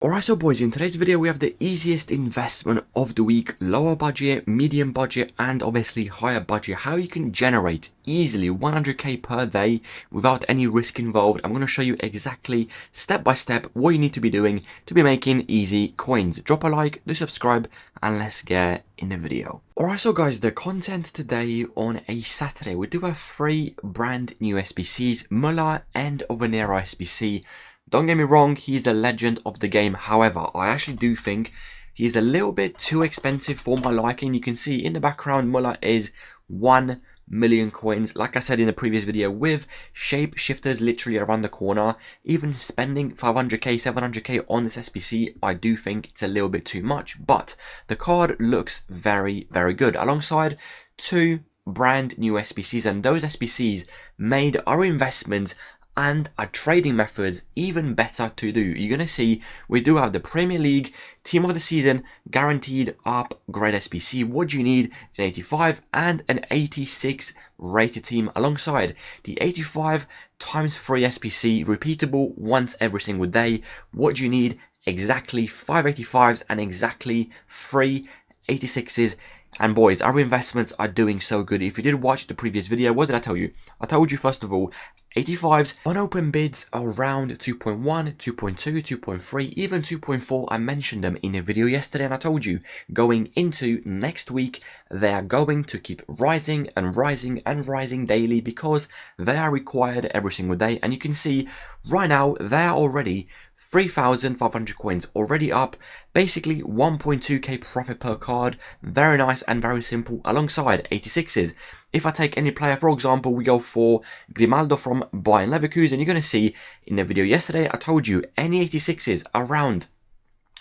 Alright, so boys, in today's video we have the easiest investment of the week: lower budget, medium budget, and obviously higher budget. How you can generate easily 100k per day without any risk involved. I'm going to show you exactly step by step what you need to be doing to be making easy coins. Drop a like, do subscribe, and let's get in the video. Alright, so guys, the content today on a Saturday, we do have 3 brand new SBCs, Muller and Overneera SBC. Don't get me wrong, he's a legend of the game. However, I actually do think he's a little bit too expensive for my liking. You can see in the background, Muller is 1 million coins. Like I said in the previous video, with shape shifters literally around the corner, even spending 500k, 700k on this SBC, I do think it's a little bit too much. But the card looks very, very good. Alongside 2 brand new SBCs, and those SBCs made our investments and our trading methods even better to do. You're going to see we do have the Premier League Team of the Season guaranteed upgrade SBC. What do you need? An 85 and an 86 rated team, alongside the 85 times 3 SBC, repeatable once every single day. What do you need? Exactly 5 85s and exactly 3 86s. And boys, our investments are doing so good. If you did watch the previous video, what did I tell you? I told you, first of all, 85s on open bids around 2.1, 2.2, 2.3, even 2.4. I mentioned them in a video yesterday, and I told you going into next week, they are going to keep rising and rising and rising daily because they are required every single day. And you can see right now, they are already 3,500 coins already up, basically 1.2k profit per card. Very nice and very simple, alongside 86s. If I take any player, for example, we go for Grimaldo from Bruyne Leverkusen, and you're going to see in the video yesterday, I told you any 86s around,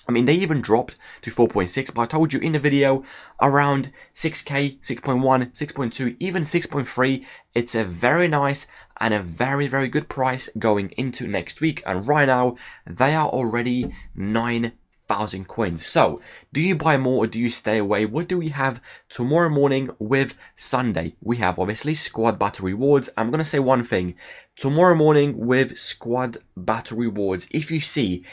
I mean, they even dropped to 4.6, but I told you in the video around 6k, 6.1, 6.2, even 6.3. It's a very nice and a very, very good price going into next week. And right now, they are already 9,000 coins. So, do you buy more or do you stay away? What do we have tomorrow morning with Sunday? We have obviously squad battle rewards. I'm going to say one thing. Tomorrow morning with squad battle rewards, if you see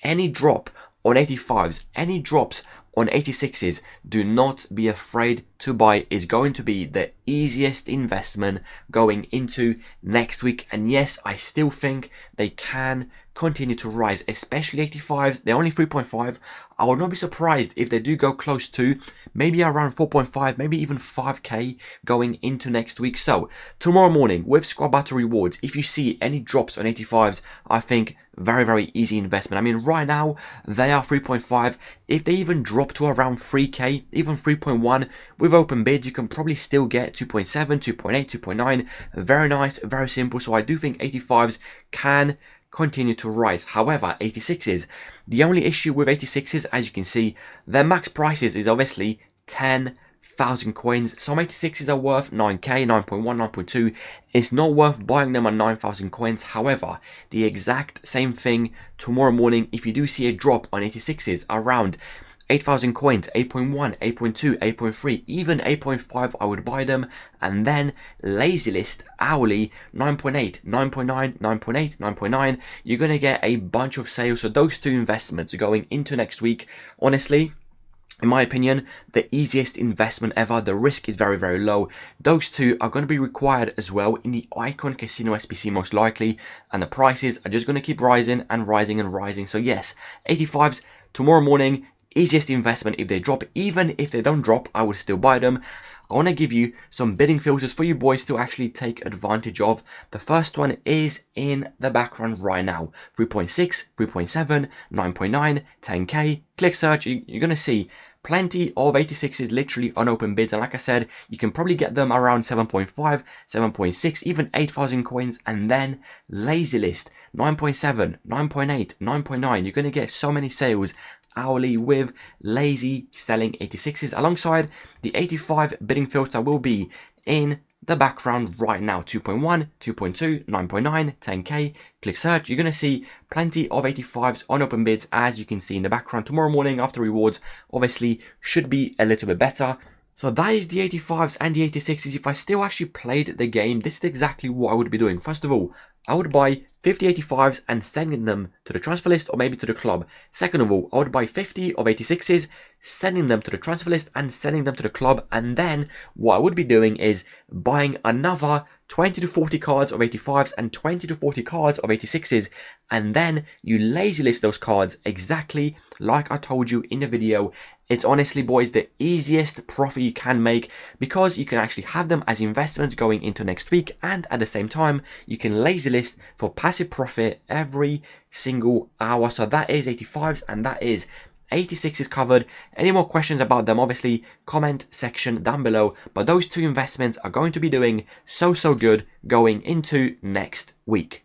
any drop on 85s, any drops on 86s, do not be afraid to buy. Is going to be the easiest investment going into next week. And yes, I still think they can continue to rise, especially 85s. They're only 3.5. I would not be surprised if they do go close to maybe around 4.5, maybe even 5k going into next week. So tomorrow morning with squad battle rewards, if you see any drops on 85s, I think very, very easy investment. I mean, right now they are 3.5. If they even drop to around 3k, even 3.1, with open bids, you can probably still get 2.7, 2.8, 2.9. Very nice, very simple. So I do think 85s can continue to rise. However, 86s, the only issue with 86s, as you can see, their max prices is obviously 10,000 coins. Some 86s are worth 9k, 9.1, 9.2. It's not worth buying them on 9,000 coins. However, the exact same thing tomorrow morning, if you do see a drop on 86s around 8,000 coins, 8.1, 8.2, 8.3, even 8.5, I would buy them. And then lazy list hourly 9.8, 9.9, 9.8, 9.9. You're going to get a bunch of sales. So those 2 investments going into next week, honestly, in my opinion, the easiest investment ever. The risk is very, very low. Those 2 are going to be required as well in the Icon Casino SBC most likely. And the prices are just going to keep rising and rising and rising. So yes, 85s tomorrow morning, easiest investment. If they drop, even if they don't drop, I would still buy them. I want to give you some bidding filters for you boys to actually take advantage of. The first one is in the background right now. 3.6, 3.7, 9.9, 10k. Click search. You're going to see plenty of 86s literally on open bids. And like I said, you can probably get them around 7.5, 7.6, even 8,000 coins. And then lazy list 9.7, 9.8, 9.9. You're going to get so many sales hourly with lazy selling 86s. Alongside the 85 bidding filter will be in the background right now. 2.1, 2.2, 9.9, 10k. Click search. You're going to see plenty of 85s on open bids, as you can see in the background. Tomorrow morning after rewards, obviously should be a little bit better. So that is the 85s and the 86s. If I still actually played the game, this is exactly what I would be doing. First of all, I would buy 50 85s and sending them to the transfer list or maybe to the club. Second of all, I would buy 50 of 86s, sending them to the transfer list and sending them to the club. And then what I would be doing is buying another 20 to 40 cards of 85s and 20 to 40 cards of 86s, and then you lazy list those cards exactly like I told you in the video. It's honestly, boys, the easiest profit you can make, because you can actually have them as investments going into next week, and at the same time you can lazy list for passive profit every single hour. So that is 85s and that is 86 covered. Any more questions about them, obviously comment section down below, but those two investments are going to be doing so good going into next week.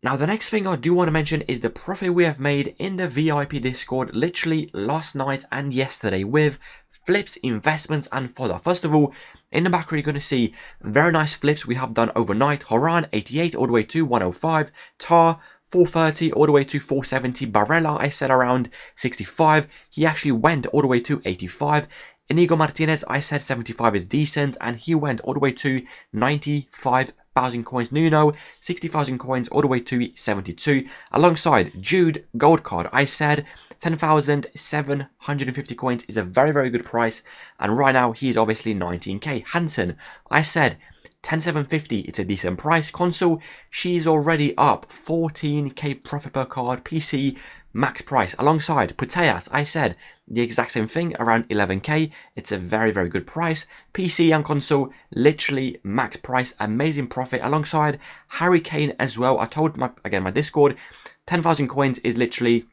Now, the next thing I do want to mention is the profit we have made in the VIP Discord literally last night and yesterday with flips, investments and fodder. First of all, in the background you're going to see very nice flips we have done overnight. Horan 88 all the way to 105, Tar 430 all the way to 470, Barella I said around 65, he actually went all the way to 85. Inigo Martinez I said 75 is decent and he went all the way to 95,000 coins. Nuno 60,000 coins all the way to 72. Alongside Jude gold card I said 10,750 coins is a very good price, and right now he's obviously 19k. Hansen I said 10,750, it's a decent price. Consul, she's already up 14k profit per card. PC max price. Alongside Puteas, I said the exact same thing, around 11k. It's a very good price. PC and Consul, literally max price, amazing profit. Alongside Harry Kane as well. I told my Discord, 10,000 coins is literally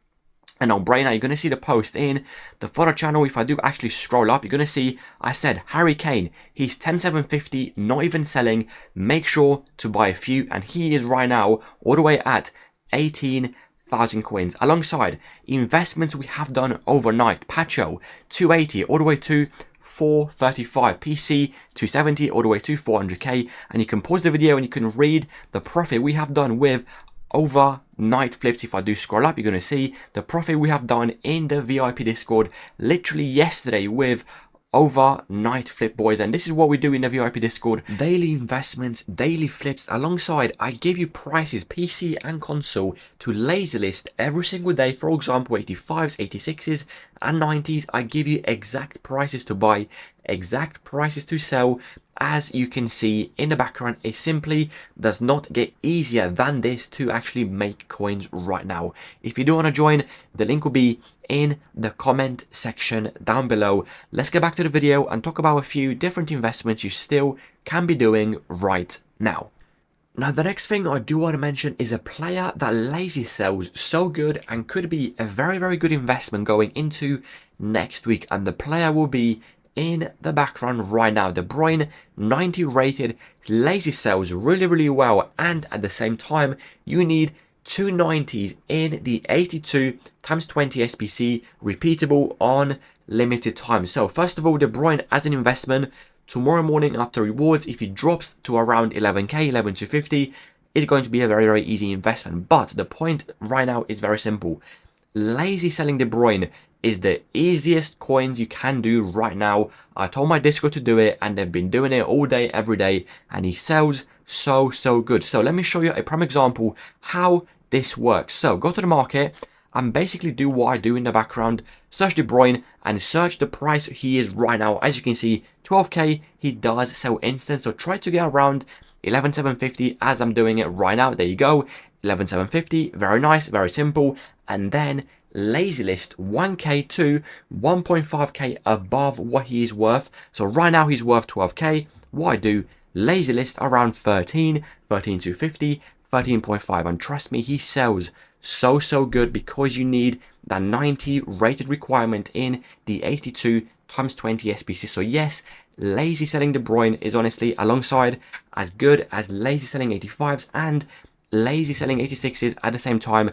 a no-brainer. You're going to see the post in the photo channel. If I do actually scroll up, you're going to see I said Harry Kane, he's 10,750, not even selling. Make sure to buy a few, and he is right now all the way at 18,000 coins. Alongside investments we have done overnight, Pacho 280 all the way to 435, PC 270 all the way to 400k, and you can pause the video and you can read the profit we have done with overnight flips. If I do scroll up, you're going to see the profit we have done in the VIP Discord literally yesterday with overnight flip, boys. And this is what we do in the VIP Discord: daily investments, daily flips. Alongside, I give you prices, PC and console, to lazy list every single day. For example, 85s, 86s and 90s. I give you exact prices to buy, exact prices to sell. As you can see in the background, it simply does not get easier than this to actually make coins right now. If you do want to join, the link will be in the comment section down below. Let's get back to the video and talk about a few different investments you still can be doing right now. Now, the next thing I do want to mention is a player that lazy sells so good and could be a very good investment going into next week, and the player will be in the background right now. The Bruyne 90 rated, lazy sells really well, and at the same time you need 2 90s in the 82 × 20 SBC, repeatable on limited time. So first of all, De Bruyne as an investment, tomorrow morning after rewards, if he drops to around 11k, 11,250, is going to be a very easy investment. But the point right now is very simple. Lazy selling De Bruyne is the easiest coins you can do right now. I told my Discord to do it and they've been doing it all day, every day, and he sells so good. So let me show you a prime example how this works. So go to the market and basically do what I do in the background. Search De Bruyne and search the price he is right now. As you can see, 12k, he does sell instant. So try to get around 11,750 as I'm doing it right now. There you go, 11,750, very nice, very simple. And then lazy list 1k to 1.5k above what he is worth. So right now he's worth 12k. What I do, lazy list around 13,250, 13.5, and trust me, he sells so good because you need that 90 rated requirement in the 82 × 20 SBC. So yes, lazy selling De Bruyne is honestly alongside as good as lazy selling 85s and lazy selling 86s at the same time.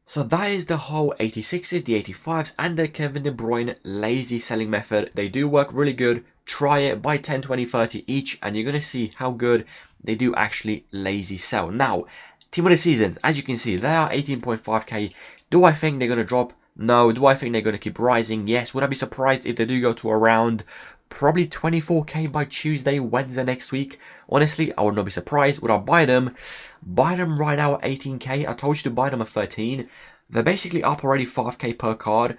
So that is the whole 86s, the 85s and the Kevin De Bruyne lazy selling method. They do work really good. Try it, buy 10, 20, 30 each, and you're going to see how good they do actually lazy sell. Now, team of the seasons, as you can see, they are 18.5k. Do I think they're going to drop? No. Do I think they're going to keep rising? Yes. Would I be surprised if they do go to around probably 24k by Tuesday, Wednesday next week. Honestly, I would not be surprised. Would I buy them? Buy them right now at 18k. I told you to buy them at 13. They're basically up already 5k per card.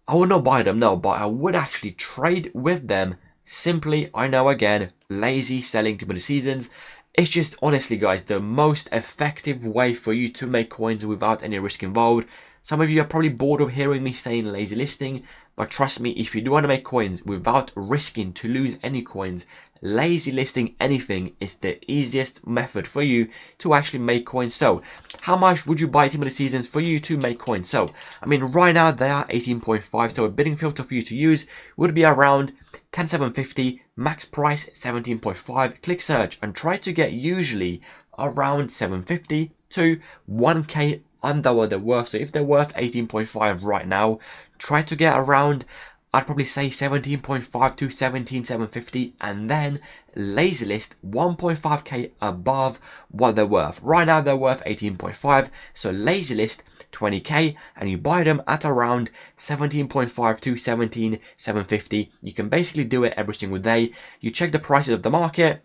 I would not buy them, no, but I would actually trade with them. Simply, I know again, lazy selling to the seasons. It's just, honestly guys, the most effective way for you to make coins without any risk involved. Some of you are probably bored of hearing me saying lazy listing, but trust me, if you do want to make coins without risking to lose any coins, lazy listing anything is the easiest method for you to actually make coins. So how much would you buy Team of the Seasons for you to make coins? So I mean, right now they are 18.5, so a bidding filter for you to use would be around 10,750, max price 17.5. Click search and try to get usually around 750 to 1k under what they're worth. So if they're worth 18.5 right now, try to get around, I'd probably say 17.5 to 17,750, and then lazy list 1.5k above what they're worth. Right now they're worth 18.5, so lazy list 20k, and you buy them at around 17.5 to 17,750. You can basically do it every single day. You check the prices of the market,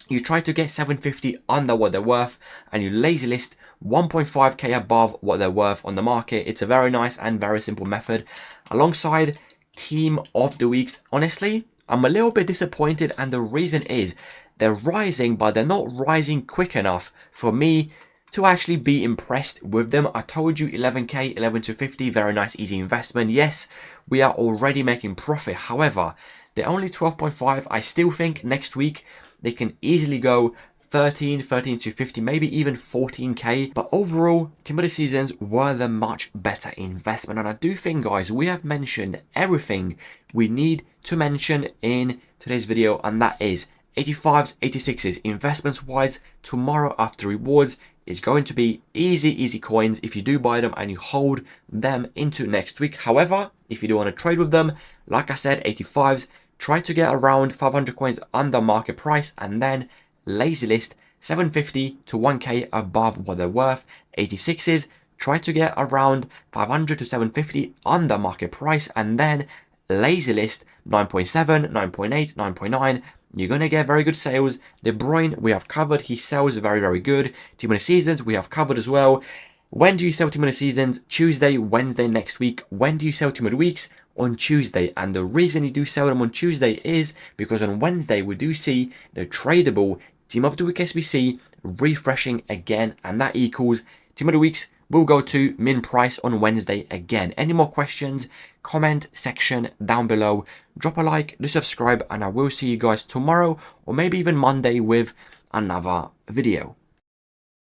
you try to get 750 under what they're worth, and you lazy list 1.5k above what they're worth on the market. It's a very nice and very simple method. Alongside Team of the Weeks, honestly, I'm a little bit disappointed, and the reason is they're rising, but they're not rising quick enough for me to actually be impressed with them. I told you 11k, 11 to 50, very nice, easy investment. Yes, we are already making profit. However, they're only 12.5. I still think next week they can easily go 13 to 50, maybe even 14k. But overall, Team of the Seasons were the much better investment. And I do think, guys, we have mentioned everything we need to mention in today's video. And that is 85s, 86s. Investments wise, tomorrow after rewards is going to be easy coins if you do buy them and you hold them into next week. However, if you do want to trade with them, like I said, 85s, try to get around 500 coins under market price, and then lazy list 750 to 1k above what they're worth. 86s, try to get around 500 to 750 under market price, and then lazy list 9.7, 9.8, 9.9. You're going to get very good sales. The Bruyne we have covered, he sells very good. Team of the Seasons we have covered as well. When do you sell Team of the Seasons? Tuesday, Wednesday next week. When do you sell Team of the Weeks? On Tuesday. And the reason you do sell them on Tuesday is because on Wednesday we do see the tradable Team of the Week SBC refreshing again, and that equals Team of the Weeks will go to min price on Wednesday again. Any more questions? Comment section down below. Drop a like, do subscribe, and I will see you guys tomorrow or maybe even Monday with another video.